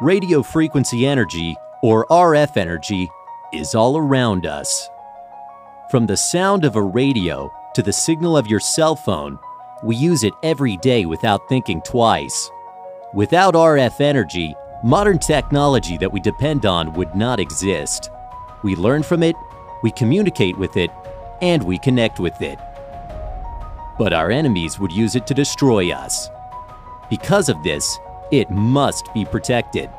radio frequency energy, or RF energy, is all around us. From the sound of a radio to the signal of your cell phone, we use it every day without thinking twice. Without RF energy, modern technology that we depend on would not exist. We learn from it, we communicate with it, and we connect with it. But our enemies would use it to destroy us. Because of this, it must be protected.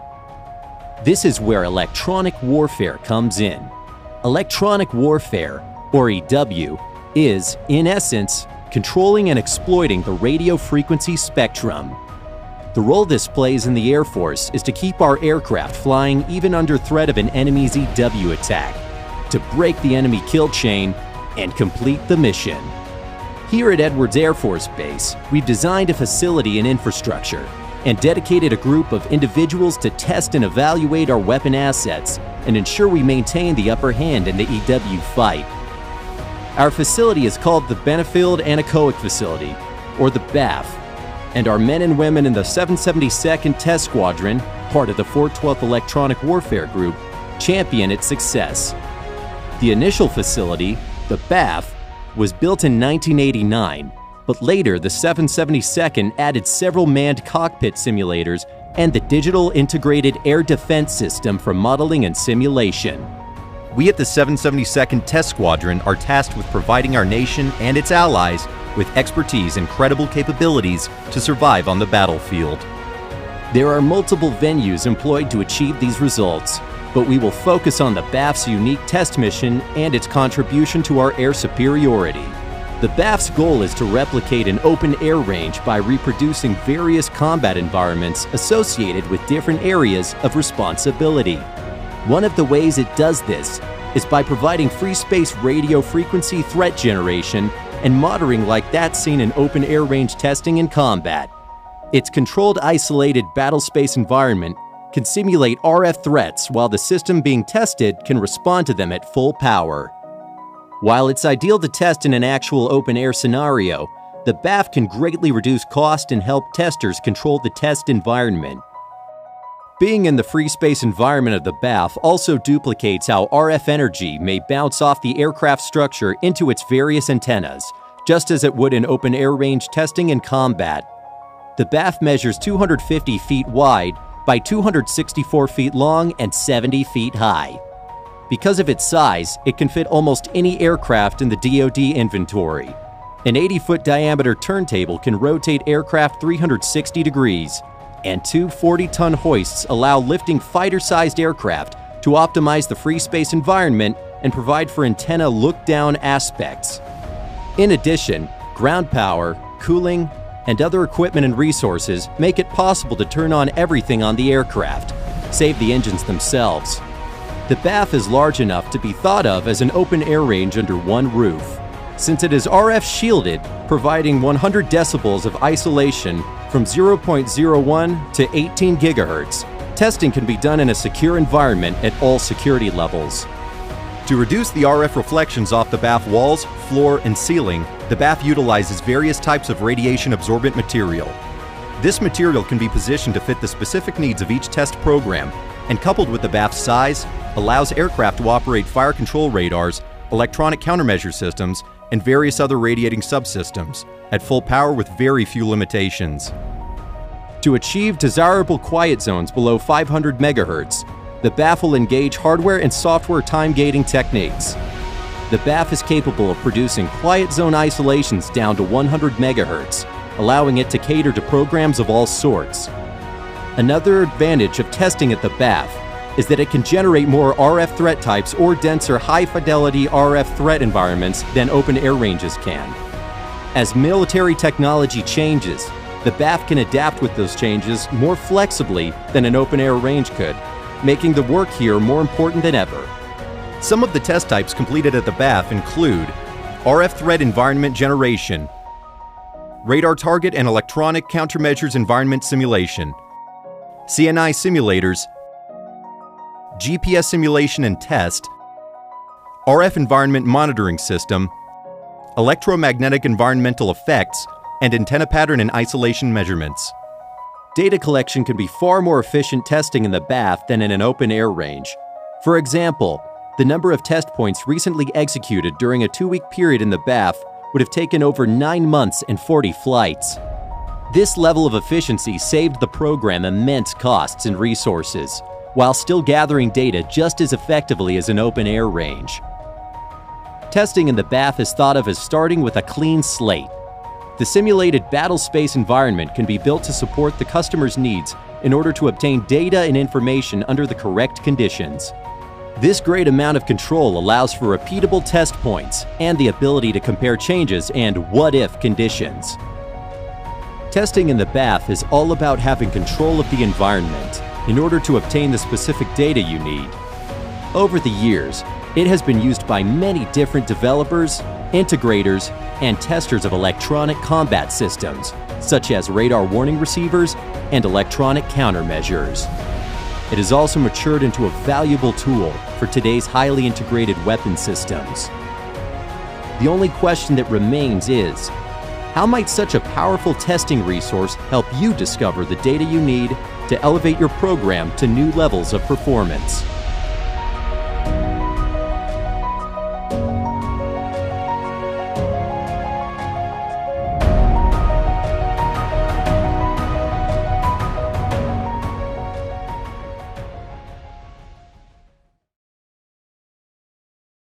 This is where electronic warfare comes in. Electronic warfare, or EW, is, in essence, controlling and exploiting the radio frequency spectrum. The role this plays in the Air Force is to keep our aircraft flying even under threat of an enemy's EW attack, to break the enemy kill chain and complete the mission. Here at Edwards Air Force Base, we've designed a facility and infrastructure and dedicated a group of individuals to test and evaluate our weapon assets and ensure we maintain the upper hand in the EW fight. Our facility is called the Benefield Anechoic Facility, or the BAF, and our men and women in the 772nd Test Squadron, part of the 412th Electronic Warfare Group, champion its success. The initial facility, the BAF, was built in 1989, but later the 772nd added several manned cockpit simulators and the Digital Integrated Air Defense System for modeling and simulation. We at the 772nd Test Squadron are tasked with providing our nation and its allies with expertise and credible capabilities to survive on the battlefield. There are multiple venues employed to achieve these results, but we will focus on the BAF's unique test mission and its contribution to our air superiority. The BAF's goal is to replicate an open air range by reproducing various combat environments associated with different areas of responsibility. One of the ways it does this is by providing free space radio frequency threat generation and monitoring like that seen in open air range testing and combat. Its controlled, isolated battle space environment can simulate RF threats while the system being tested can respond to them at full power. While it's ideal to test in an actual open-air scenario, the BAF can greatly reduce cost and help testers control the test environment. Being in the free space environment of the BAF also duplicates how RF energy may bounce off the aircraft structure into its various antennas, just as it would in open-air range testing and combat. The BAF measures 250 feet wide by 264 feet long and 70 feet high. Because of its size, it can fit almost any aircraft in the DoD inventory. An 80-foot diameter turntable can rotate aircraft 360 degrees, and two 40-ton hoists allow lifting fighter-sized aircraft to optimize the free space environment and provide for antenna look-down aspects. In addition, ground power, cooling, and other equipment and resources make it possible to turn on everything on the aircraft, save the engines themselves. The BAF is large enough to be thought of as an open air range under one roof, since it is RF shielded, providing 100 decibels of isolation from 0.01 to 18 gigahertz. Testing can be done in a secure environment at all security levels. To reduce the RF reflections off the BAF walls, floor, and ceiling, the BAF utilizes various types of radiation-absorbent material. This material can be positioned to fit the specific needs of each test program, and coupled with the BAF's size, allows aircraft to operate fire control radars, electronic countermeasure systems, and various other radiating subsystems at full power with very few limitations. To achieve desirable quiet zones below 500 megahertz, the BAF will engage hardware and software time gating techniques. The BAF is capable of producing quiet zone isolations down to 100 megahertz, allowing it to cater to programs of all sorts. Another advantage of testing at the BAF is that it can generate more RF threat types or denser high-fidelity RF threat environments than open-air ranges can. As military technology changes, the BAF can adapt with those changes more flexibly than an open-air range could, making the work here more important than ever. Some of the test types completed at the BAF include RF threat environment generation, radar target and electronic countermeasures environment simulation, CNI simulators, GPS simulation and test, RF environment monitoring system, electromagnetic environmental effects, and antenna pattern and isolation measurements. Data collection can be far more efficient testing in the bath than in an open-air range. For example, the number of test points recently executed during a 2-week period in the bath would have taken over 9 months and 40 flights. This level of efficiency saved the program immense costs and resources, while still gathering data just as effectively as an open-air range. Testing in the bath is thought of as starting with a clean slate. The simulated battle space environment can be built to support the customer's needs in order to obtain data and information under the correct conditions. This great amount of control allows for repeatable test points and the ability to compare changes and what-if conditions. Testing in the bath is all about having control of the environment in order to obtain the specific data you need. Over the years, it has been used by many different developers, integrators, and testers of electronic combat systems, such as radar warning receivers and electronic countermeasures. It has also matured into a valuable tool for today's highly integrated weapon systems. The only question that remains is, how might such a powerful testing resource help you discover the data you need to elevate your program to new levels of performance?